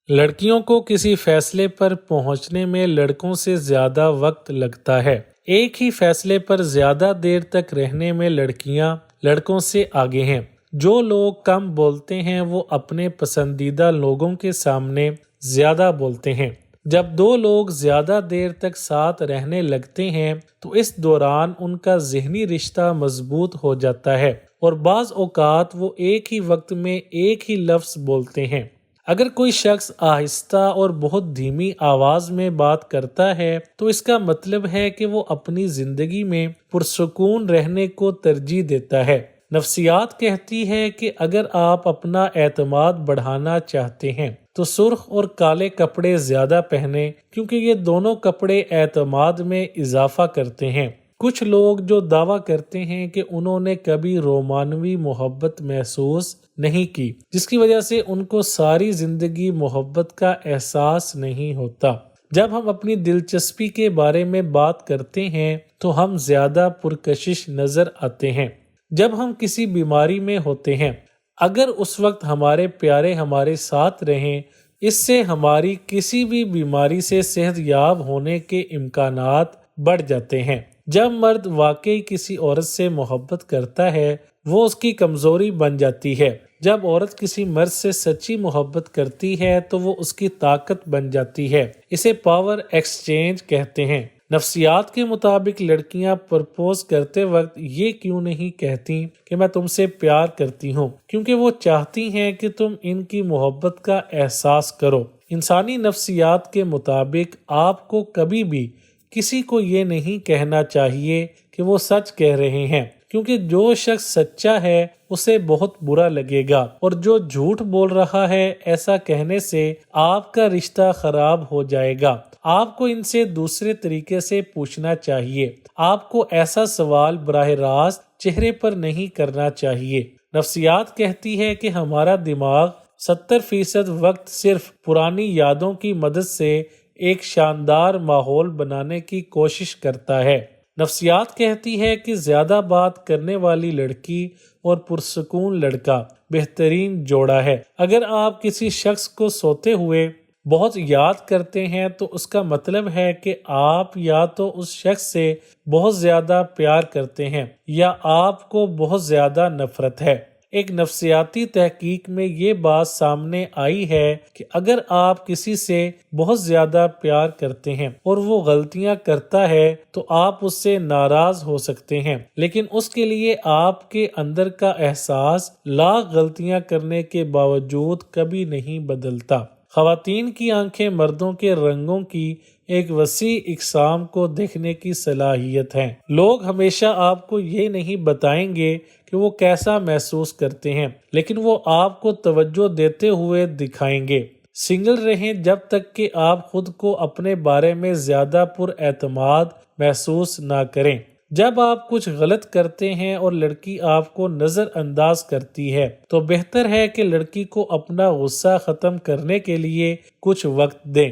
لڑکیوں کو کسی فیصلے پر پہنچنے میں لڑکوں سے زیادہ وقت لگتا ہے۔ ایک ہی فیصلے پر زیادہ دیر تک رہنے میں لڑکیاں لڑکوں سے آگے ہیں۔ جو لوگ کم بولتے ہیں وہ اپنے پسندیدہ لوگوں کے سامنے زیادہ بولتے ہیں۔ جب دو لوگ زیادہ دیر تک ساتھ رہنے لگتے ہیں تو اس دوران ان کا ذہنی رشتہ مضبوط ہو جاتا ہے اور بعض اوقات وہ ایک ہی وقت میں ایک ہی لفظ بولتے ہیں۔ اگر کوئی شخص آہستہ اور بہت دھیمی آواز میں بات کرتا ہے تو اس کا مطلب ہے کہ وہ اپنی زندگی میں پرسکون رہنے کو ترجیح دیتا ہے۔ نفسیات کہتی ہے کہ اگر آپ اپنا اعتماد بڑھانا چاہتے ہیں تو سرخ اور کالے کپڑے زیادہ پہنیں، کیونکہ یہ دونوں کپڑے اعتماد میں اضافہ کرتے ہیں۔ کچھ لوگ جو دعویٰ کرتے ہیں کہ انہوں نے کبھی رومانوی محبت محسوس نہیں کی، جس کی وجہ سے ان کو ساری زندگی محبت کا احساس نہیں ہوتا۔ جب ہم اپنی دلچسپی کے بارے میں بات کرتے ہیں تو ہم زیادہ پرکشش نظر آتے ہیں۔ جب ہم کسی بیماری میں ہوتے ہیں، اگر اس وقت ہمارے پیارے ہمارے ساتھ رہیں، اس سے ہماری کسی بھی بیماری سے صحت یاب ہونے کے امکانات بڑھ جاتے ہیں۔ جب مرد واقعی کسی عورت سے محبت کرتا ہے وہ اس کی کمزوری بن جاتی ہے۔ جب عورت کسی مرد سے سچی محبت کرتی ہے تو وہ اس کی طاقت بن جاتی ہے۔ اسے پاور ایکسچینج کہتے ہیں۔ نفسیات کے مطابق لڑکیاں پرپوز کرتے وقت یہ کیوں نہیں کہتی کہ میں تم سے پیار کرتی ہوں؟ کیونکہ وہ چاہتی ہیں کہ تم ان کی محبت کا احساس کرو۔ انسانی نفسیات کے مطابق آپ کو کبھی بھی کسی کو یہ نہیں کہنا چاہیے کہ وہ سچ کہہ رہے ہیں، کیونکہ جو شخص سچا ہے اسے بہت برا لگے گا، اور جو جھوٹ بول رہا ہے ایسا کہنے سے آپ کا رشتہ خراب ہو جائے گا۔ آپ کو ان سے دوسرے طریقے سے پوچھنا چاہیے۔ آپ کو ایسا سوال براہ راست چہرے پر نہیں کرنا چاہیے۔ نفسیات کہتی ہے کہ ہمارا دماغ 70% وقت صرف پرانی یادوں کی مدد سے ایک شاندار ماحول بنانے کی کوشش کرتا ہے۔ نفسیات کہتی ہے کہ زیادہ بات کرنے والی لڑکی اور پرسکون لڑکا بہترین جوڑا ہے۔ اگر آپ کسی شخص کو سوتے ہوئے بہت یاد کرتے ہیں تو اس کا مطلب ہے کہ آپ یا تو اس شخص سے بہت زیادہ پیار کرتے ہیں یا آپ کو بہت زیادہ نفرت ہے۔ ایک نفسیاتی تحقیق میں یہ بات سامنے آئی ہے کہ اگر آپ کسی سے بہت زیادہ پیار کرتے ہیں اور وہ غلطیاں کرتا ہے تو آپ اس سے ناراض ہو سکتے ہیں، لیکن اس کے لیے آپ کے اندر کا احساس لاکھ غلطیاں کرنے کے باوجود کبھی نہیں بدلتا۔ خواتین کی آنکھیں مردوں کے رنگوں کی ایک وسیع اقسام کو دیکھنے کی صلاحیت ہے۔ لوگ ہمیشہ آپ کو یہ نہیں بتائیں گے کہ وہ کیسا محسوس کرتے ہیں، لیکن وہ آپ کو توجہ دیتے ہوئے دکھائیں گے۔ سنگل رہیں جب تک کہ آپ خود کو اپنے بارے میں زیادہ پر اعتماد محسوس نہ کریں۔ جب آپ کچھ غلط کرتے ہیں اور لڑکی آپ کو نظر انداز کرتی ہے تو بہتر ہے کہ لڑکی کو اپنا غصہ ختم کرنے کے لیے کچھ وقت دیں۔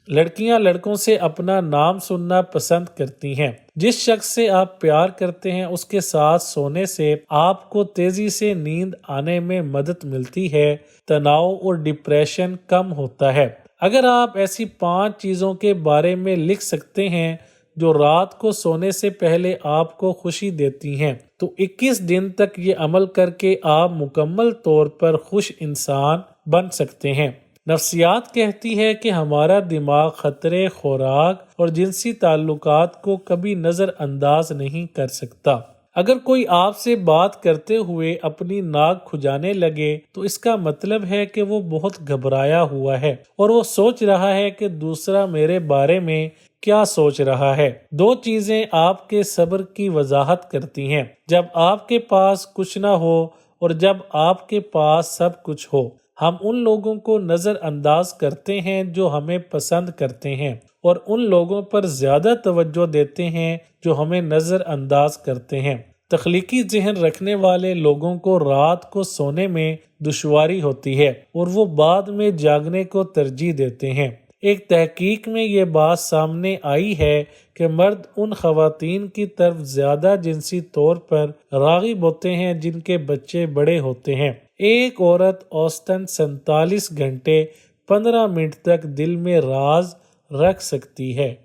لڑکیاں لڑکوں سے اپنا نام سننا پسند کرتی ہیں۔ جس شخص سے آپ پیار کرتے ہیں اس کے ساتھ سونے سے آپ کو تیزی سے نیند آنے میں مدد ملتی ہے، تناؤ اور ڈپریشن کم ہوتا ہے۔ اگر آپ ایسی 5 چیزوں کے بارے میں لکھ سکتے ہیں جو رات کو سونے سے پہلے آپ کو خوشی دیتی ہیں تو 21 دن تک یہ عمل کر کے آپ مکمل طور پر خوش انسان بن سکتے ہیں۔ نفسیات کہتی ہے کہ ہمارا دماغ خطرے، خوراک اور جنسی تعلقات کو کبھی نظر انداز نہیں کر سکتا۔ اگر کوئی آپ سے بات کرتے ہوئے اپنی ناک کھجانے لگے تو اس کا مطلب ہے کہ وہ بہت گھبرایا ہوا ہے اور وہ سوچ رہا ہے کہ دوسرا میرے بارے میں کیا سوچ رہا ہے۔ 2 چیزیں آپ کے صبر کی وضاحت کرتی ہیں، جب آپ کے پاس کچھ نہ ہو اور جب آپ کے پاس سب کچھ ہو۔ ہم ان لوگوں کو نظر انداز کرتے ہیں جو ہمیں پسند کرتے ہیں اور ان لوگوں پر زیادہ توجہ دیتے ہیں جو ہمیں نظر انداز کرتے ہیں۔ تخلیقی ذہن رکھنے والے لوگوں کو رات کو سونے میں دشواری ہوتی ہے اور وہ بعد میں جاگنے کو ترجیح دیتے ہیں۔ ایک تحقیق میں یہ بات سامنے آئی ہے کہ مرد ان خواتین کی طرف زیادہ جنسی طور پر راغب ہوتے ہیں جن کے بچے بڑے ہوتے ہیں۔ ایک عورت اوسطاً 47 گھنٹے 15 منٹ تک دل میں راز رکھ سکتی ہے۔